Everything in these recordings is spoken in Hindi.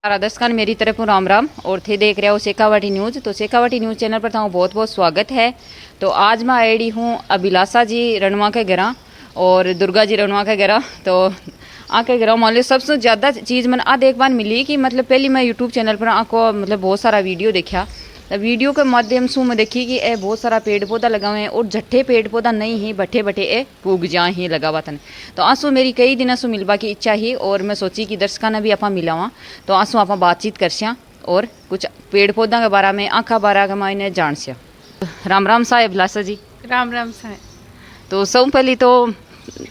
दर्शकों मेरी तरफ राम राम और थे देख रहे हो शेखावाटी न्यूज़। तो शेखावाटी न्यूज़ चैनल पर था बहुत बहुत स्वागत है। तो आज मैं आई हूँ अभिलाषा जी रणवा के घर और दुर्गा जी रणवा के घर। तो आके घर मान लो सबसे ज़्यादा चीज़ मैंने आ देख बार मिली कि मतलब पहले मैं यूट्यूब चैनल पर आको मतलब बहुत सारा वीडियो देखा। वीडियो के माध्यम से मैं देखी कि ए बहुत सारा पेड़ पौधा लगा हुए हैं और झट्ठे पेड़ पौधा नहीं ही बठे बठे ए उग जा ही लगा हुआ था। तो आंसू मेरी कई दिनों से मिलवा की इच्छा ही और मैं सोची कि दर्शकों ने भी आप मिलावा तो आंसू आप बातचीत कर सिया और कुछ पेड़ पौधा के बारे में आँखा बारा के मायने जान सिया। राम राम साहेब अभिलाषा जी। राम राम साहेब। तो सब पहले तो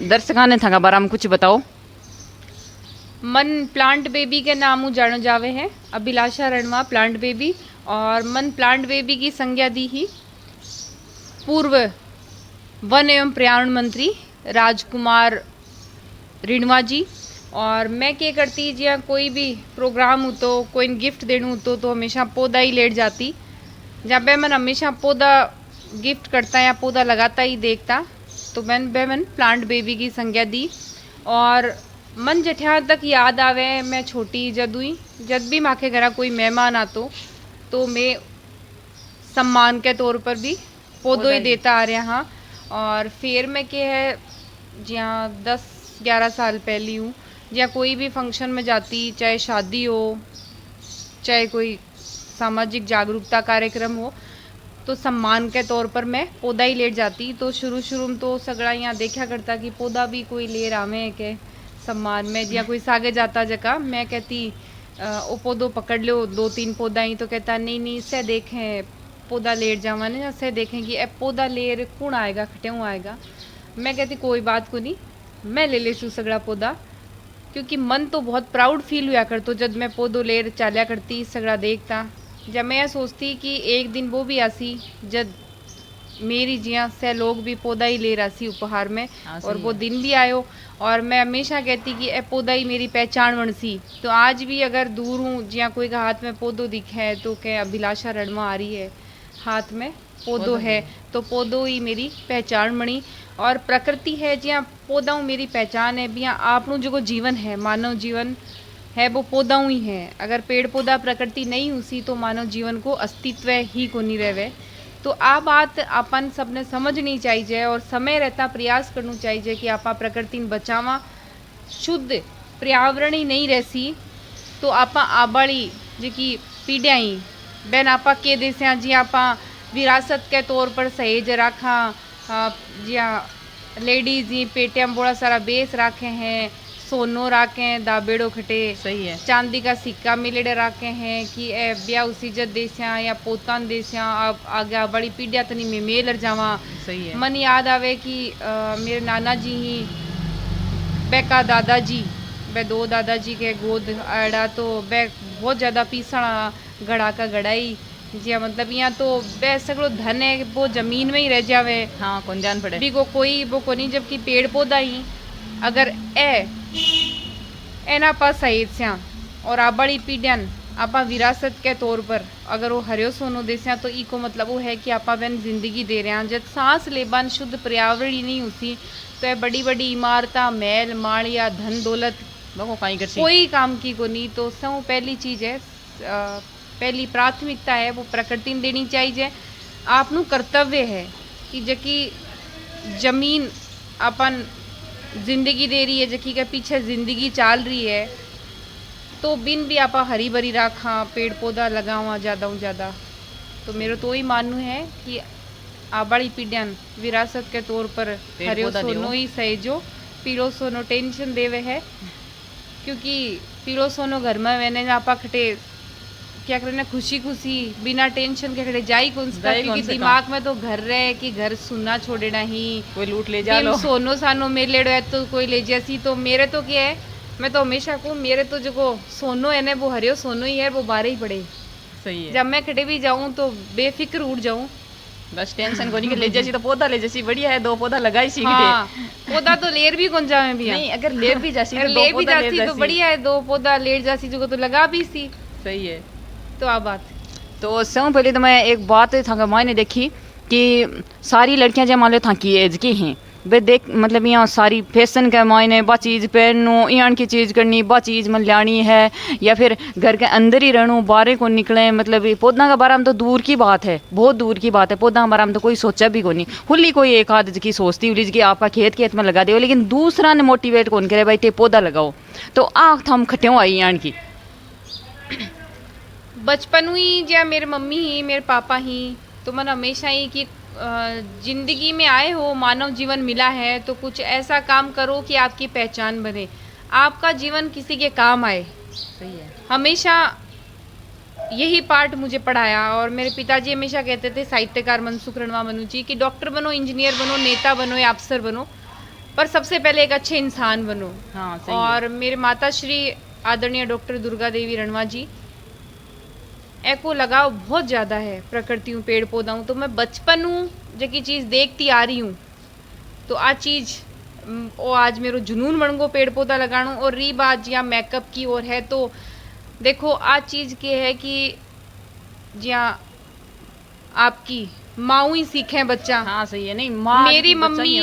दर्शकों ने था बारे में कुछ बताओ। मन प्लांट बेबी के नाम जानो जावे है अभिलाषा रणवा प्लांट बेबी। और मन प्लांट बेबी की संज्ञा दी ही पूर्व वन एवं पर्यावरण मंत्री राजकुमार रिणवा जी। और मैं क्या करती जिया कोई भी प्रोग्राम हो तो कोई गिफ्ट देना हो तो हमेशा पौधा ही लेट जाती। जब मैं हमेशा पौधा गिफ्ट करता या पौधा लगाता ही देखता तो मैं प्लांट बेबी की संज्ञा दी। और मन जठिया तक याद आवे मैं छोटी जद हुई जब भी माँ के घर कोई मेहमान आतो तो मैं सम्मान के तौर पर भी पौधों ही देता आ रहा हाँ। और फिर मैं क्या है जहाँ 10-11 साल पहली हूँ जहाँ कोई भी फंक्शन में जाती चाहे शादी हो चाहे कोई सामाजिक जागरूकता कार्यक्रम हो तो सम्मान के तौर पर मैं पौधा ही लेट जाती। तो शुरू में तो सगड़ा यहाँ देखा करता कि पौधा भी कोई ले रामे के सम्मान में जहाँ कोई सागे जाता जगह मैं कहती ओ पौधो पकड़ लो 2-3 पौधा ही तो कहता नहीं इससे देखें पौधा लेट जावा ना से देखें कि ए पौधा लेर कौन आएगा खटेऊ आएगा। मैं कहती कोई बात को नहीं मैं ले लेती सगड़ा पौधा क्योंकि मन तो बहुत प्राउड फील हुआ कर तो जब मैं पौधो लेर चालिया करती सगड़ा देखता। जब मैं सोचती कि एक दिन वो भी आसी जब मेरी जिया से लोग भी पौधा ही ले रहा सी उपहार में और वो दिन भी आयो। और मैं हमेशा कहती कि ए पौधा ही मेरी पहचान बन सी। तो आज भी अगर दूर हूँ जिया कोई का हाथ में पौधो दिखे है तो क्या अभिलाषा रणवा आ रही है हाथ में पौधो है तो पौधो ही मेरी पहचान बनी। और प्रकृति है जिया पौधा मेरी पहचान है बिया आपनों जो जीवन है मानव जीवन है वो पौधा ही है। अगर पेड़ पौधा प्रकृति नहीं हुसी तो मानव जीवन को अस्तित्व ही को नहीं रहे। तो आ बात अपन सबने समझनी चाहिए और समय रहता प्रयास करना चाहिए कि आपा प्रकृति बचावा शुद्ध पर्यावरण ही नहीं रहसी तो आपा आबाड़ी जी पीढ़ियाँ ही बैन आपा के देसिया जी आपा विरासत के तौर पर सहेज रखा जिया लेडीज ही पेटियाँ बड़ा सारा बेस रखे हैं सोनो राखे हैं दाबेड़ो खटे सही है चांदी का सिक्का मिलेड़े राखे हैं कि ए ब्याह उसी जद देसिया या पोतान देसिया अब आगे बड़ी पीढ़िया तनी में मेलर जावा। सही है मन याद आवे कि मेरे नाना जी ही बेका दादाजी बे 2 दादाजी के गोद आड़ा तो बे बहुत ज़्यादा पीसना गड़ा का गड़ाई जी मतलब यहाँ तो बे सगड़ो धन है वो जमीन में ही रह जावे। हाँ कौन जान पड़े भी को कोई वो को नहीं जबकि पेड़ पौधा ही अगर एना पास सही स्या और आबड़ी पीढ़ियन आपा विरासत के तौर पर अगर वो हरियो सोनो देसिया तो ई को मतलब वो है कि आपा बहन जिंदगी दे रहे हैं। जब सांस लेबान शुद्ध पर्यावरण ही नहीं होती तो ये बड़ी बड़ी इमारता महल माड़िया धन दौलत कोई काम की को नहीं। तो सब पहली चीज़ है पहली प्राथमिकता है वो प्रकृति में देनी चाहिए। आपनु कर्तव्य है कि जबकि जमीन अपन जिंदगी दे रही है जबकि के पीछे जिंदगी चाल रही है तो बिन भी आपा हरी भरी रखा पेड़ पौधा लगावा ज़्यादा। तो मेरा तो ही मानना है कि आबाड़ी पीढ़ियन विरासत के तौर पर हरियो सोनो ही सहेजो पीलो सोनो टेंशन देवे है क्योंकि पीलो सोनो घर में मैंने आपा खटे क्या करना खुशी बिना टेंशन के खड़े जाई कौन सा क्योंकि दिमाग में तो घर रहे कि घर सुनना छोड़ना ही कोई लूट ले जा लो सोनो सानो मेलेड़ो है तो कोई ले जैसी। तो मेरे तो क्या है मैं तो हमेशा कहूँ मेरे तो जो सोनो है ना वो हरियो सोनो ही है वो बारे ही पड़े। सही है जब मैं खड़े भी जाऊँ तो बेफिक्र उठ जाऊँ बस टेंशन को नहीं ले जैसी तो पौधा ले जैसी बढ़िया है 2 पौधा लगाई सी हाँ, पौधा तो लेर भी कौन जावे भी नहीं अगर लेर भी जासी ले भी जाती तो बढ़िया है 2 पौधा लेर जासी जो तो लगा भी सी। सही है तो आ बात तो सब पहले तो मैं एक बात था मायने देखी कि सारी लड़कियां जब मान लो था की एज की हैं वे देख मतलब यहाँ सारी फैशन के मायने बा चीज़ पहनूँ, यहाँ की चीज़ करनी, बा चीज़ मन लानी है, या फिर घर के अंदर ही रहूँ, बाहर को निकले। मतलब ये पौधा के बारे में तो दूर की बात है, बहुत दूर की बात है। पौधा के बारे में तो कोई सोचा भी कोई नहीं। हुली कोई एक आध की सोचती हुली कि आपका खेत खेत में लगा दे, लेकिन दूसरा ने मोटिवेट कौन करे भाई ते पौधा लगाओ। तो आख हम खट्यों आई यहाँ की बचपन ही ज्या मेरे मम्मी ही मेरे पापा ही तो मन हमेशा ही कि जिंदगी में आए हो, मानव जीवन मिला है तो कुछ ऐसा काम करो कि आपकी पहचान बने, आपका जीवन किसी के काम आए। सही है। हमेशा यही पार्ट मुझे पढ़ाया। और मेरे पिताजी हमेशा कहते थे साहित्यकार मनसुख रणवा मनु जी कि डॉक्टर बनो, इंजीनियर बनो, नेता बनो या अफसर बनो, पर सबसे पहले एक अच्छे इंसान बनो। हाँ, सही और मेरे माता श्री आदरणीय डॉक्टर दुर्गा देवी रणवा जी एको लगाव बहुत ज़्यादा है प्रकृति हूँ, पेड़ पौधा हूँ। तो मैं बचपन हूँ जो की चीज़ देखती आ रही हूँ, तो आ चीज़ वो आज मेरो जुनून बन गो पेड़ पौधा लगाणो। और री बात जिया मेकअप की ओर है तो देखो आ चीज़ के है कि जिया आपकी माँ ही सीखे बच्चा। हाँ सही है। नहीं माँ मेरी मम्मी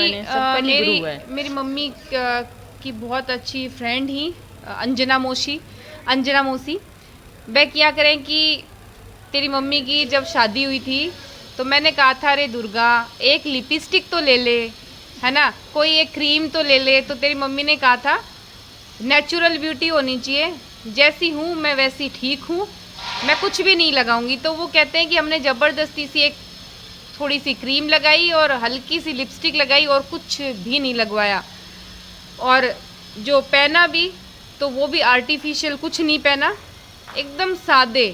मेरी मम्मी की बहुत अच्छी फ्रेंड ही अंजना मौसी वह क्या करें कि तेरी मम्मी की जब शादी हुई थी तो मैंने कहा था अरे दुर्गा एक लिपस्टिक तो ले ले, है ना, कोई एक क्रीम तो ले ले। तो तेरी मम्मी ने कहा था नेचुरल ब्यूटी होनी चाहिए, जैसी हूँ मैं वैसी ठीक हूँ, मैं कुछ भी नहीं लगाऊंगी। तो वो कहते हैं कि हमने ज़बरदस्ती सी एक थोड़ी सी क्रीम लगाई और हल्की सी लिपस्टिक लगाई और कुछ भी नहीं लगवाया। और जो पहना भी तो वो भी आर्टिफिशियल कुछ नहीं पहना, एकदम सादे।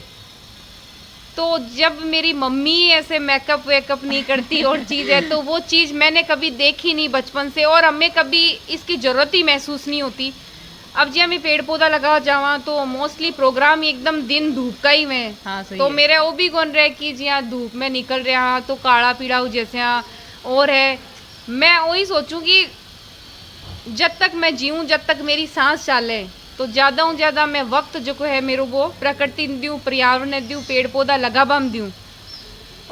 तो जब मेरी मम्मी ऐसे मेकअप वेकअप नहीं करती और चीज़ है तो वो चीज़ मैंने कभी देखी नहीं बचपन से और हमें कभी इसकी ज़रूरत ही महसूस नहीं होती। अब जी हमें पेड़ पौधा लगा जावा तो मोस्टली प्रोग्राम ही एकदम दिन धूप का ही में। हाँ, सही तो है। मेरा वो भी कौन रहे कि जी हाँ धूप में निकल रहा तो काला पीड़ा हो जैसे हाँ और है। मैं वही सोचूं कि जब तक मैं जीऊँ, जब तक मेरी सांस चाले तो ज़्यादा मैं वक्त जो को है मेरे वो प्रकृति दूँ, पर्यावरण दूँ, पेड़ पौधा लगाबम दूँ।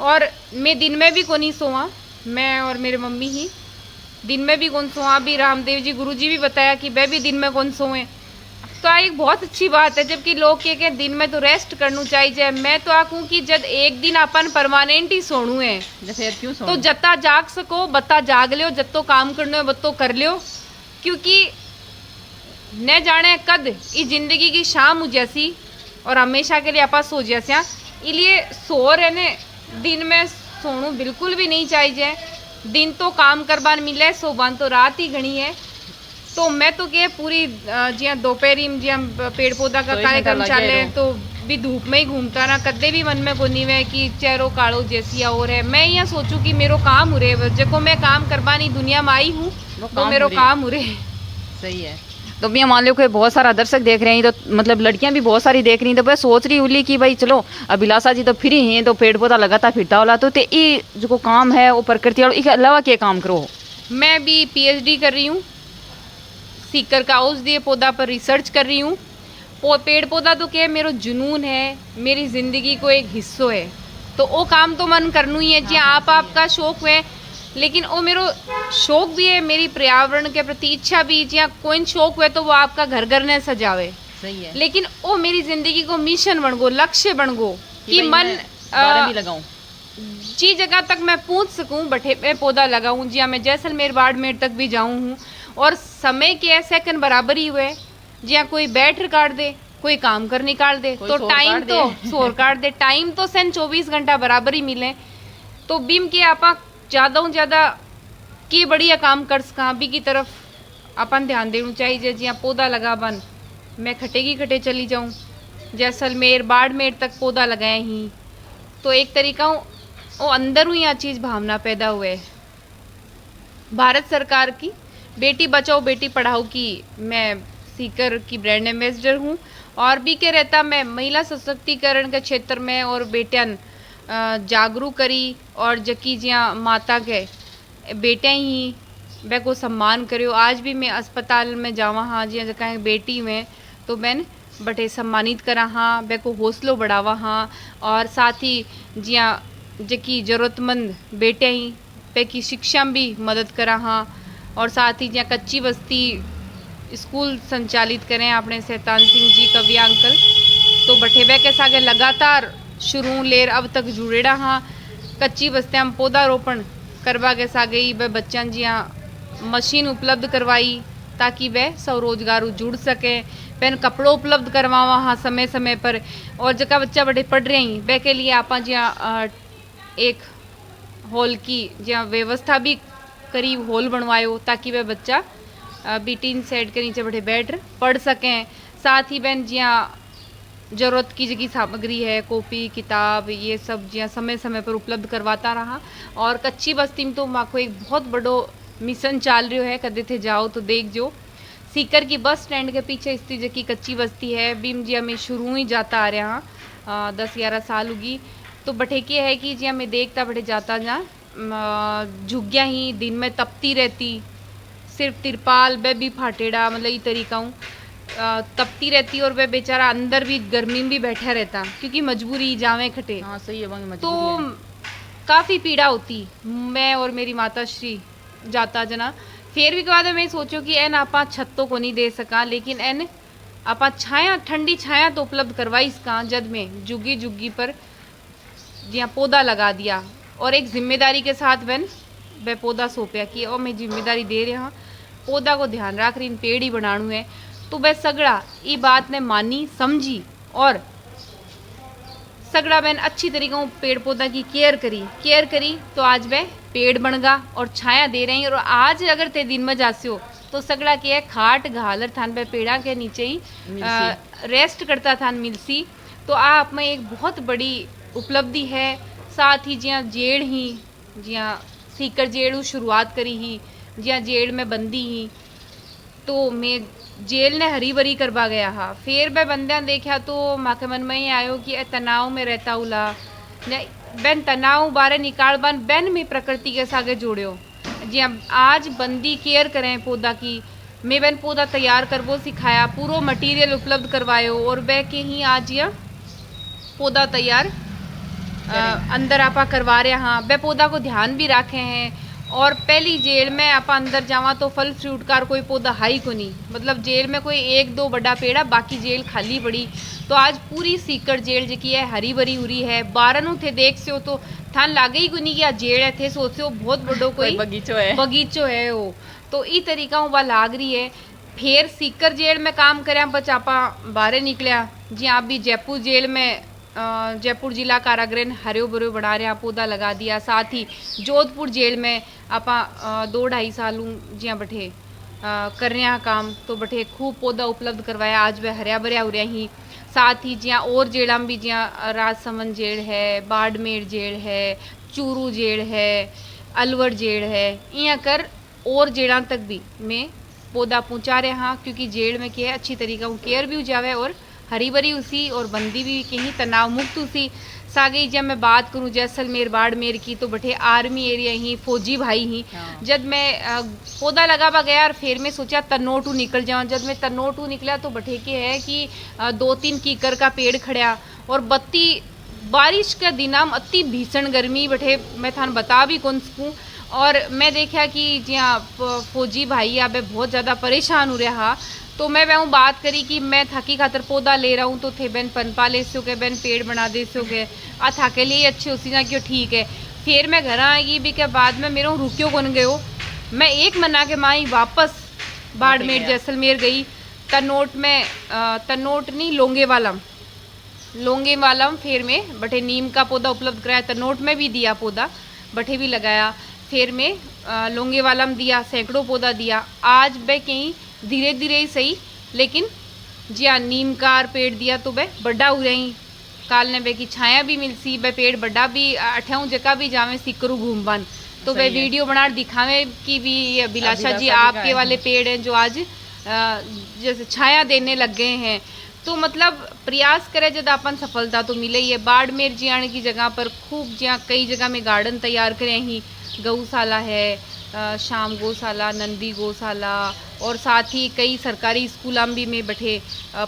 और मैं दिन में भी को नहीं सोवा, मैं और मेरे मम्मी ही दिन में भी कौन सोआ। भी रामदेव जी गुरु जी भी बताया कि वह भी दिन में कौन सोए। तो आ एक बहुत अच्छी बात है, जबकि लोग के दिन में तो रेस्ट करना चाहिए। मैं तो आखूँ कि जब एक दिन अपन परमानेंट ही सोनू है क्यों तो जत्ता जाग सको बत्ता जाग लियो, जत्तो काम करना है बत्तो कर लियो, क्योंकि न जाने कद इस जिंदगी की शाम हो जैसी और हमेशा के लिए आपा सो जैसा। इसलिए सो रहने दिन में सोनू बिल्कुल भी नहीं चाहिए। दिन तो काम करबान मिले, सोबान तो रात ही घनी है। तो मैं तो क्या पूरी जिया दोपहरी में जिया पेड़ पौधा का कार्यक्रम चले तो भी धूप में ही घूमता ना, कदे भी मन में कोनी है कि चेहरो कालो जैसी और है। मैं यहाँ सोचूं कि मेरो काम हो रहे, देखो मैं काम करबानी दुनिया में आई हूँ वो मेरो काम हो रहे। सही है। तो भैया मान लो कि बहुत सारा दर्शक देख रहे हैं, तो मतलब लड़कियां भी बहुत सारी देख रही हैं, तो मैं सोच रही उली कि भाई चलो अभिलाषा जी तो फ्री हैं तो पेड़ पौधा लगाता फिरता वाला तो ये जो काम है वो प्रकृति और इसके अलावा क्या काम करो। मैं भी पीएचडी कर रही हूँ, सीकर का औषधीय पौधा पर रिसर्च कर रही हूँ। पेड़ पौधा तो क्या है मेरो जुनून है, मेरी जिंदगी को एक हिस्सो है, तो वो काम तो मन करना ही है जी। आपका शौक है, लेकिन वो मेरो शौक भी है, मेरी पर्यावरण के प्रति इच्छा भी। जी कोई शौक है तो वो आपका घर घर ने सजावे, सही है, लेकिन वो मेरी जिंदगी को मिशन बन गो, लक्ष्य बन गो कि मन भी लगाऊं, जी जगह तक मैं पहुंच सकूं, बठे मैं पौधा लगाऊं। जी मैं जैसलमेर बाड़मेर तक भी जाऊं हूँ और समय के सेकंड बराबर ही हुए। जी कोई बैठ काट दे, कोई काम कर निकाल दे, तो टाइम तो सोर काट दे, टाइम तो सन 24 घंटा बराबर ही मिले। तो बीम के आपा ज़्यादा की बढ़िया काम कर सका भी की तरफ अपन ध्यान देना चाहिए। जी पौधा लगा बन मैं खटे चली जाऊं, जैसलमेर बाड़मेर तक पौधा लगाए ही तो एक तरीका वो अंदर हुई यह चीज़ भावना पैदा हुए। भारत सरकार की बेटी बचाओ बेटी पढ़ाओ की मैं सीकर की ब्रांड एम्बेसडर हूँ और भी के रहता मैं महिला सशक्तिकरण के क्षेत्र में और बेटियान जागरूक करी और जकी जिया माता के बेटे ही वे को सम्मान करो। आज भी मैं अस्पताल में जावा हाँ जिया जगह बेटी में तो मैंने बटे सम्मानित करा हाँ, वे को हौसलो बढ़ावा हाँ और साथ ही जिया जकी ज़रूरतमंद बेटे ही पे की शिक्षा भी मदद करा हाँ। और साथ ही ज्यां कच्ची बस्ती स्कूल संचालित करें आपने शैतान सिंह जी कविया अंकल, तो बठे बह के सागे लगातार शुरू लेर अब तक जुड़ेड़ा हाँ। कच्ची बस्तियां में पौधारोपण करवा के सागे ही वह बच्चों जियां मशीन उपलब्ध करवाई ताकि वह स्वरोजगार जुड़ सके। पेन कपड़ों उपलब्ध करवावा हाँ समय समय पर। और जका बच्चा बड़े पढ़ रहे हैं वह के लिए आप जियां एक हॉल की जियां व्यवस्था भी करी, हॉल बनवायो ताकि वह बच्चा भी टीन सेट के नीचे बैठे बैठ पढ़ सकें। साथ ही बहन जियां जरूरत की जगह सामग्री है, कॉपी किताब ये सब जियां समय समय पर उपलब्ध करवाता रहा। और कच्ची बस्ती में तो माँ को एक बहुत बड़ो मिशन चाल रही है, कदे थे जाओ तो देख जो। सीकर की बस स्टैंड के पीछे स्थित जकी कच्ची बस्ती है बीम जिया में शुरू ही जाता आ रहा 10-11 साल होगी। तो बठे के है कि जिया में देखता बठे जाता जा झुग्गिया ही दिन में तपती रहती, सिर्फ तिरपाल वह भी फाटेड़ा मतलब ये तरीका हूँ तपती रहती। और वह बेचारा अंदर भी गर्मी में भी बैठा रहता क्योंकि मजबूरी जावे खटे। हाँ सही है, तो मजबूरी है। काफ़ी पीड़ा होती। मैं और मेरी माता श्री जाता जना फिर भी बाद मैं सोचो कि एन आपा छत तो को नहीं दे सका, लेकिन एन आपा छाया ठंडी छाया तो उपलब्ध करवाई इसका। जद में जुगी जुगी पर जिया पौधा लगा दिया और एक जिम्मेदारी के साथ वह पौधा सौंपया कि और मैं जिम्मेदारी दे रहा पौधा को ध्यान रख रही पेड़ ही बनाणु है। तो वह सगड़ा ये बात ने मानी समझी और सगड़ा बहन अच्छी तरीके से पेड़ पौधा की केयर करी तो आज वह पेड़ बन गा और छाया दे रही। और आज अगर ते दिन में जासे हो तो सगड़ा के है खाट घालर थान वह पेड़ा के नीचे ही रेस्ट करता था मिलसी। तो आप में एक बहुत बड़ी उपलब्धि है। साथ ही जिया जेड़ ही जिया सीकर जेड़ शुरुआत करी ही जिया जेड़ में बंदी ही तो मैं जेल ने हरी भरी करवा गया हा। फिर मैं बंदियां देखा तो माँ के मन में ही आयो कि तनाव में रहता उला बैन तनाव बारे निकाल बन बैन में प्रकृति के सागे जोड़ो जी। आज बंदी केयर करें पौधा की, मैं बैन पौधा तैयार करवो सिखाया, पूरा मटेरियल उपलब्ध करवायो और वह के ही आज यह पौधा तैयार अंदर आपा करवा रहे हाँ। वह पौधा को ध्यान भी रखे हैं। और पहली जेल में आप अंदर जावा तो फल फ्रूट कार कोई पौधा हाई को नहीं, मतलब जेल में कोई 1-2 बड़ा पेड़ा बाकी जेल खाली पड़ी। तो आज पूरी सीकर जेल जी है हरी भरी हुई है। बारन थे देख से हो तो थान लागे ही को नहीं कि जेल है थे सोचे हो बहुत बड़ो कोई बगीचो है वो। तो ई तरीका वह लाग रही है। फिर सीकर जेल में काम कराया बच आपा बाहर निकलिया जी। आप भी जयपुर जेल में जयपुर जिला कारागृह हरियो भरियो बना रहे पौधा लगा दिया। साथ ही जोधपुर जेल में आपा 2-2.5 साल जिया बठे कर रहे काम तो बठे खूब पौधा उपलब्ध करवाया। आज वह हरिया भरिया हो रहा ही। साथ ही जिया और जेड़ा में भी जिया राजसमंद जेल है, बाड़मेर जेल है, चूरू जेल है, अलवर जेल है, यहाँ कर और जेड़ा तक भी मैं पौधा पहुँचा रहे हाँ। क्योंकि जेल में क्या है अच्छी तरीका केयर भी हो जावे और हरी भरी उसी और बंदी भी कहीं तनाव मुक्त उसी। सागे जब मैं बात करूं जैसलमेर बाड़मेर की तो बठे आर्मी एरिया ही फौजी भाई ही। जब मैं पौधा लगावा गया और फिर मैं सोचा तन्नोटू निकल जाऊं। जब मैं तन्नोटू निकला तो बठे के है कि 2-3 कीकर का पेड़ खड़ा और बत्ती बारिश का दिनाम अति भीषण गर्मी बठे मैं थान बता भी कौन सकूँ। और मैं देखा कि जिया फौजी भाई अब बहुत ज़्यादा परेशान हो रहा। तो मैं वह बात करी कि मैं थाकी खातर पौधा ले रहा हूँ तो थे बैन पनपा ले सो गए बैन पेड़ बना दे सो गए आ थाके लिए अच्छे उसी ना क्यों ठीक है। फिर मैं घर आएगी भी के बाद में मेरे रुकियो कौन गयो। मैं एक मना के माई वापस बाड़मेर जैसलमेर गई। तन्नोट में तन्नोट नहीं लोंगे वालम फिर में बठे नीम का पौधा उपलब्ध कराया। तन्नोट में भी दिया पौधा बठे भी लगाया। फिर में लोंगे वालम दिया, सैकड़ों पौधा दिया। आज वह कहीं धीरे धीरे ही सही लेकिन जिया नीम का पेड़ दिया तो वह बड़ा हो रही। काल ने की छाया भी मिलसी वह पेड़ बड़ा भी अठाऊँ जगह भी जावे सीकरू घूम बन तो वह वीडियो बना दिखावे कि भी अभिलाषा जी आपके वाले पेड़ हैं जो आज जैसे छाया देने लग गए हैं। तो मतलब प्रयास करे जब अपन सफलता तो मिले ही है। बाड़मेर जियाने की जगह पर खूब जिया कई जगह में गार्डन तैयार करे ही, गौशाला है, श्याम गौशाला, नंदी गौशाला और साथ ही कई सरकारी स्कूलों भी में बैठे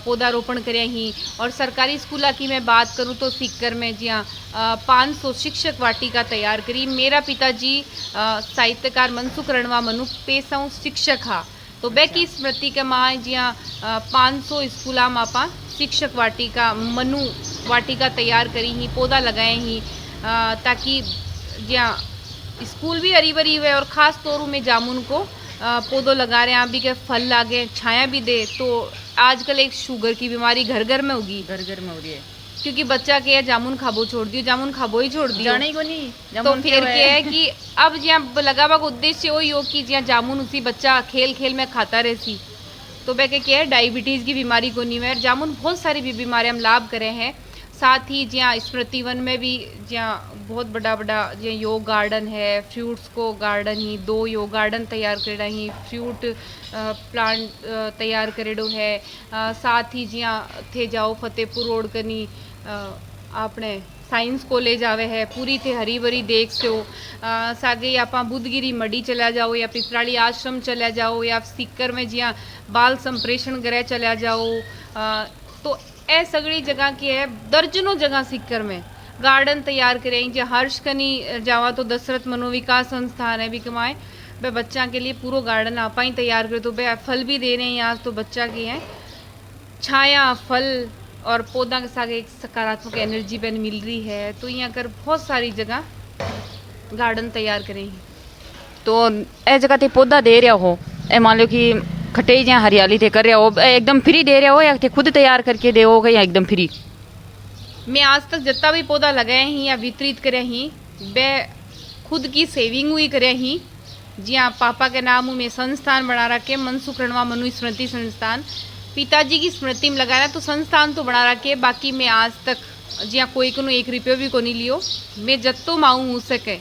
पौधारोपण करे ही। और सरकारी स्कूलों की मैं बात करूँ तो सीकर में जी हाँ 500 शिक्षक वाटिका तैयार करी। मेरा पिताजी साहित्यकार मनसुख रणवा मनु पेशा शिक्षक हा, तो बे की स्मृति के माँ जी हाँ 500 स्कूलों में आप शिक्षक वाटिका मनु वाटिका तैयार करी ही, पौधा लगाए ही, ताकि जी हाँ स्कूल भी हरी भरी हुए और ख़ास तौर में जामुन को पौधों लगा रहे हैं अभी के फल लागे, छाया भी दे। तो आजकल एक शुगर की बीमारी घर घर में होगी, घर घर में हो रही है, क्योंकि बच्चा के जामुन खाबो छोड़ दियो, जामुन खाबो ही छोड़ दियो, जाने को नहीं तो जामुन फिर क्या क्या है कि अब जहाँ लगावा का उद्देश्य वही हो कि जहाँ जामुन उसी बच्चा खेल खेल में खाता रहे सी, तो वह क्या है डायबिटीज़ की बीमारी को नहीं है। जामुन बहुत सारी भी बीमारी हम लाभ करे हैं। साथ ही जहाँ स्मृति वन में भी जहाँ बहुत बड़ा बड़ा जहाँ योग गार्डन है, फ्रूट्स को गार्डन ही 2 योग गार्डन तैयार करेड़ा ही, फ्रूट प्लांट तैयार करेड़ो है। साथ ही जहाँ थे जाओ फतेहपुर रोड कनी आपने साइंस कॉलेज आवे है, पूरी थे हरी भरी देख से हो। सागे आप बुद्धगिरी मड़ी चला जाओ या पिपराड़ी आश्रम चला जाओ या सीकर में जहाँ बाल संप्रेषण गृह चला जाओ, तो ए सगड़ी जगह की है दर्जनों जगह सीकर में गार्डन तैयार करें। जहाँ हर्ष कनी जावा तो दशरथ मनोविकास संस्थान है भी कमाए, वह बच्चा के लिए पूरा गार्डन आपा ही तैयार करे, तो वह फल भी दे रहे हैं यहाँ, तो बच्चा की है छाया फल और पौधा के साथ एक सकारात्मक एनर्जी बन मिल रही है। तो यहाँ कर बहुत सारी जगह गार्डन तैयार करें। तो ए जगह ते पौधा दे रहा हो, ए मान लो कि खटे जहाँ हरियाली थे कर रहे हो, एकदम फ्री दे रहे हो या थे खुद तैयार करके दे हो या एकदम फ्री? मैं आज तक जितना भी पौधा लगाए हैं या वितरित करे ही वे खुद की सेविंग हुई करे ही। जी हाँ पापा के नाम में संस्थान बना रखे, मनसुख रणवा मनु स्मृति संस्थान, पिताजी की स्मृति में लगाया तो संस्थान तो बना रखे। बाकी मैं आज तक जी हाँ कोई को 1 रुपये भी को नहीं लियो। मैं जत्तो माऊँ हो सके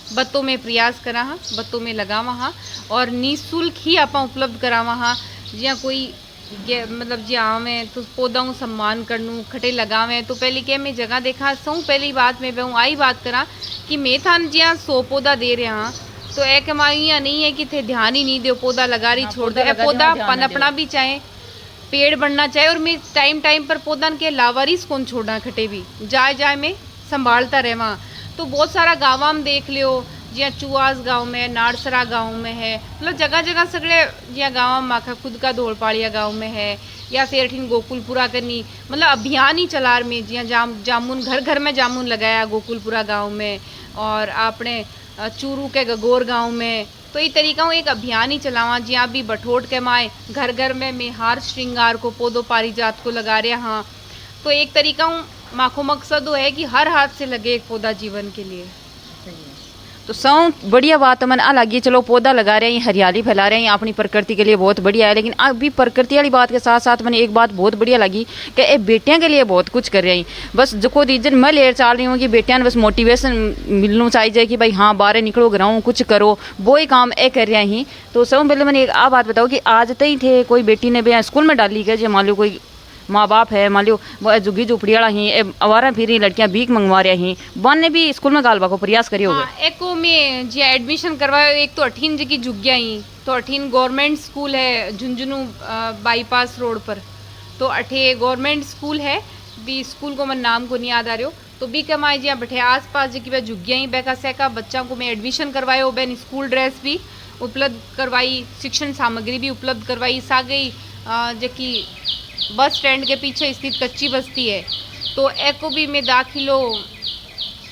बत्तों में प्रयास करा हाँ, बत्तों में लगावा हाँ और निःशुल्क ही आप उपलब्ध करावा हाँ। जिया कोई मतलब जी में तो पौधों सम्मान करनू खटे लगावे, तो पहले क्या मैं जगह देखा सऊ पहली बात में मैं आई बात करा कि मैं था जिया 100 पौधा दे रहे हाँ, तो एक हमारी यहाँ नहीं है कि थे ध्यान ही नहीं दो, पौधा लगा रही छोड़ दो, पौधा पनपना भी चाहे, पेड़ बढ़ना चाहे। और मैं टाइम पर पौधा के लावारिस कौन छोड़ना खटे भी जाए मैं संभालता रहवा। तो बहुत सारा गाँव में देख लियो, जिया चुआस गांव में, नाड़सरा गांव में है, मतलब जगह जगह सगड़े जिया गाँव में माखा खुद का धोलपाड़िया गांव में है या फिर ठिन गोकुलपुरा करनी, मतलब अभियान ही चला में जिया जामुन घर घर में जामुन लगाया गोकुलपुरा गांव में और आपने चूरू के गगोर गांव में। तो ये तरीका एक अभियान ही चलावा जिया भी बठोट के माए घर घर में मैं हार श्रृंगार को पौधों पारिजात को लगा रहे हाँ। तो एक तरीका माखो मकसद है कि हर हाथ से लगे एक पौधा जीवन के लिए। तो सौ बढ़िया बात मन आ लगी, चलो पौधा लगा रहे हैं, हरियाली फैला रहे हैं, अपनी प्रकृति के लिए बहुत बढ़िया है। लेकिन अभी प्रकृति वाली बात के साथ साथ मैंने एक बात बहुत बढ़िया लगी कि ये बेटियां के लिए बहुत कुछ कर रहे हैं। बस जो को रीजन मैं ले चाल रही हूँ कि बेटियां ने बस मोटिवेशन मिलना चाहिए कि भाई हाँ बाहर निकलो ग्राउंड कुछ करो, वो ही काम ए कर रहे हैं। तो सब पहले मैंने एक आ बात बताओ कि आज तक थे कोई बेटी ने भी स्कूल में डाली गया, जो मान लो कोई माँ बाप है, मान लो वो झुग्गी झोपड़ी वाला ही अवारा फिर लड़कियां भीख मंगवा रही हैं, वन ने भी स्कूल में गालबा को प्रयास करियो। हाँ, एक को मैं जी एडमिशन करवाया, एक तो 18 जी की झुग्गिया ही, तो 18 गवर्नमेंट स्कूल है झुंझुनू बाईपास रोड पर, तो 18 गवर्नमेंट स्कूल है भी, स्कूल को मैं नाम को नहीं याद आ रही हो, तो बी कमाए जी बैठे आस पास जी की वह झुग्गिया ही बैका सैका बच्चा को मैं एडमिशन करवायो, बैन स्कूल ड्रेस भी उपलब्ध करवाई, शिक्षण सामग्री भी उपलब्ध करवाई। सा गई जो कि बस स्टैंड के पीछे स्थित कच्ची बस्ती है, तो एको भी में दाखिलो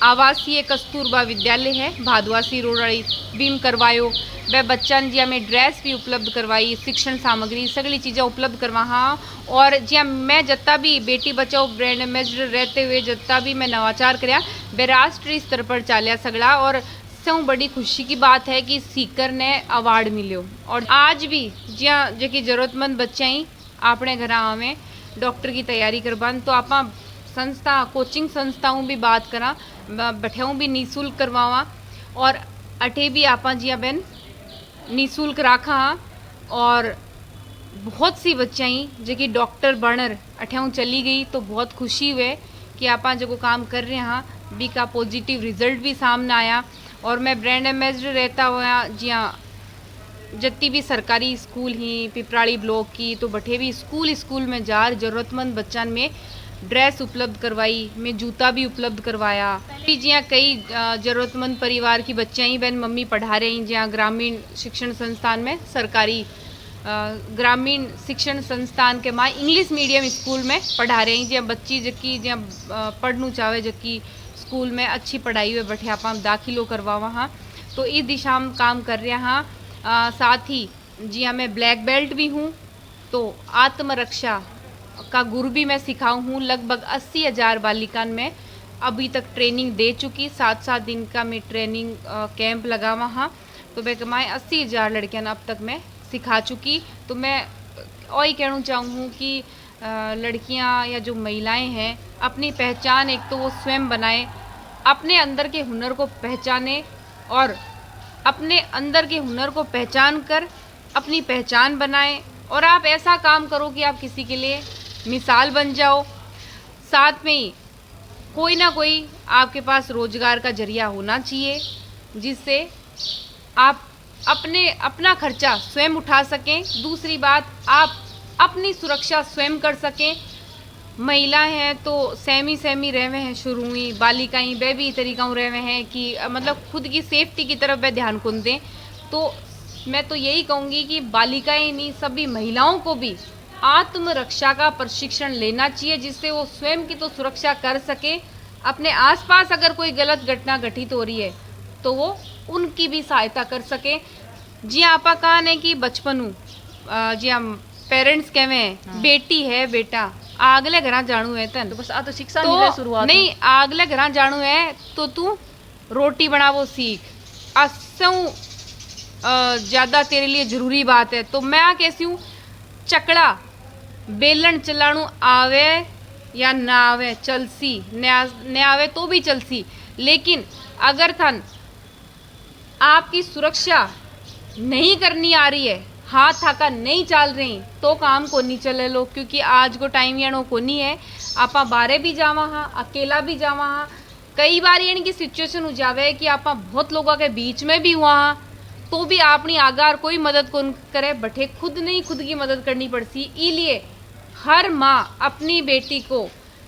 आवासीय कस्तूरबा विद्यालय है भादवासी रोड बीम करवायो, वह बच्चन जिया में ड्रेस भी उपलब्ध करवाई, शिक्षण सामग्री सगली चीज़ें उपलब्ध करवा हाँ। और जिया मैं जितना भी बेटी बचाओ ब्रांड एम्बेसडर रहते हुए जितना भी मैं नवाचार कराया वह राष्ट्रीय स्तर पर चालिया सगड़ा, और से बड़ी खुशी की बात है कि सीकर ने अवार्ड मिलो। और आज भी जिया जो कि जरूरतमंद बच्चे ही अपने घर आवे डॉक्टर की तैयारी करवान, तो आप संस्था कोचिंग संस्थाओं भी बात करा बैठाऊँ भी निःशुल्क करवावा, और अठे भी आप जिया बहन निःशुल्क रखा। और बहुत सी बच्चाई जो कि डॉक्टर बनर अठेऊ चली गई, तो बहुत खुशी हुए कि आप जो काम कर रहे हैं बी का पॉजिटिव रिजल्ट भी सामने आया। और मैं ब्रांड एम्बेसडर रहता हुआ जिया जितनी भी सरकारी स्कूल ही पिपराड़ी ब्लॉक की तो बठे भी स्कूल में जार जरूरतमंद बच्चन में ड्रेस उपलब्ध करवाई, मैं जूता भी उपलब्ध करवाया। भी जिया कई जरूरतमंद परिवार की बच्चियाँ ही बहन मम्मी पढ़ा रही हैं जिया ग्रामीण शिक्षण संस्थान में सरकारी ग्रामीण शिक्षण संस्थान के माँ इंग्लिश मीडियम स्कूल में पढ़ा रहे हैं जिया बच्ची जबकि जिया पढ़ना चाहे जबकि स्कूल में अच्छी पढ़ाई हुए बैठे आप दाखिलो करवा वहाँ तो इस दिशा में काम कर रहे हैं। साथ ही जी हाँ मैं ब्लैक बेल्ट भी हूँ तो आत्मरक्षा का गुरु भी मैं सिखाऊँ हूँ। लगभग 80,000 बालिकान में अभी तक ट्रेनिंग दे चुकी, 7-7 दिन का मैं ट्रेनिंग कैंप लगा वहाँ तो मैं कमाए 80,000 लड़कियां अब तक मैं सिखा चुकी। तो मैं और ही कहना चाहूँ कि लड़कियां या जो महिलाएं हैं अपनी पहचान एक तो वो स्वयं बनाएं, अपने अंदर के हुनर को पहचाने और अपने अंदर के हुनर को पहचान कर अपनी पहचान बनाएं और आप ऐसा काम करो कि आप किसी के लिए मिसाल बन जाओ। साथ में ही कोई ना कोई आपके पास रोजगार का जरिया होना चाहिए जिससे आप अपना खर्चा स्वयं उठा सकें। दूसरी बात आप अपनी सुरक्षा स्वयं कर सकें। महिला हैं तो सहमी रहवे हैं शुरू ही बालिकाएं वे भी तरीक़ाओं रहवे हैं कि मतलब खुद की सेफ्टी की तरफ वे ध्यान कुन दें। तो मैं तो यही कहूँगी कि बालिकाएं नहीं सभी महिलाओं को भी आत्मरक्षा का प्रशिक्षण लेना चाहिए जिससे वो स्वयं की तो सुरक्षा कर सके, अपने आसपास अगर कोई गलत घटना घटित हो रही है तो वो उनकी भी सहायता कर सके। जी आपा कहान है कि बचपन जी हम पेरेंट्स कहवे हैं बेटी है बेटा आगले घर जाणू है तन तो बस आ तो शिक्षा तो मिले शुरुआत नहीं आगले घर जाणू है तो तू रोटी बनावो सीख, असों ज्यादा तेरे लिए जरूरी बात है। तो मैं आ कैसी हूँ चकड़ा बेलन चलाणू आवे या ना आवे चलसी न आवे तो भी चलसी, लेकिन अगर थन आपकी सुरक्षा नहीं करनी आ रही है, हाथ थाका नहीं चल रही तो काम को नहीं चले लो क्योंकि आज को टाइम यानो को नहीं है। आपा बारे भी जावा हाँ अकेला भी जावा हाँ, कई बार यानी कि सिचुएशन हो जावे कि आपा बहुत लोगों के बीच में भी हुआ हाँ तो भी अपनी आगार कोई मदद कौन करे बैठे खुद नहीं खुद की मदद करनी पड़ती। इसलिए हर माँ अपनी बेटी को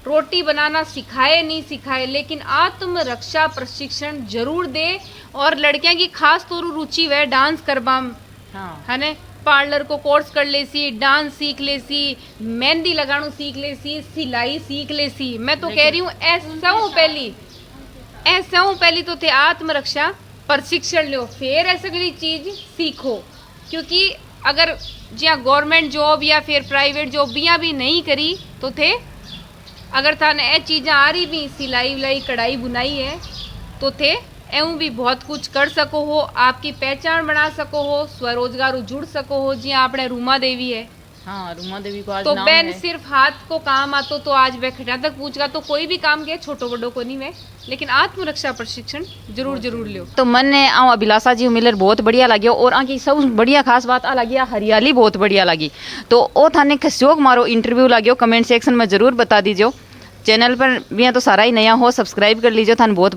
रोटी बनाना सिखाए नहीं सिखाए लेकिन आत्मरक्षा प्रशिक्षण जरूर दे। और लड़कियां की खास तौर रुचि वह डांस करवा है ना, पार्लर को कोर्स कर लेसी, डांस सीख लेसी, मेहंदी लगाना सीख लेसी, सिलाई सीख लेसी। मैं तो कह रही हूँ ऐसा पहली तो थे आत्मरक्षा प्रशिक्षण लो फिर ऐसे कोई चीज सीखो क्योंकि अगर जहाँ गवर्नमेंट जॉब या फिर प्राइवेट जॉब भी नहीं करी तो थे अगर थाने ए चीज़ें आ रही भी सिलाई विलाई कढ़ाई बुनाई है तो थे एवं भी बहुत कुछ कर सको हो, आपकी पहचान बना सको हो, स्वरोजगार जुड़ सको हो। जी आपने रूमा देवी है हाँ रूमा देवी को आज तो नाम बैन है। सिर्फ हाथ को काम आतो तो आज वह खटा तक पूछगा तो कोई भी काम किया छोटो बड़ो को नहीं वे, लेकिन आत्मरक्षा प्रशिक्षण जरूर लियो। तो मन ने आऊँ अभिलाषा जी मिलर बहुत बढ़िया लगे और आकी सब बढ़िया खास बात आ लगी हरियाली बहुत बढ़िया लगी। तो ओ थाने खस्योग मारो इंटरव्यू लगे कमेंट सेक्शन में जरूर बता दीजिए। चैनल पर भी तो सारा ही नया हो सब्सक्राइब कर लीजिए। थान बहुत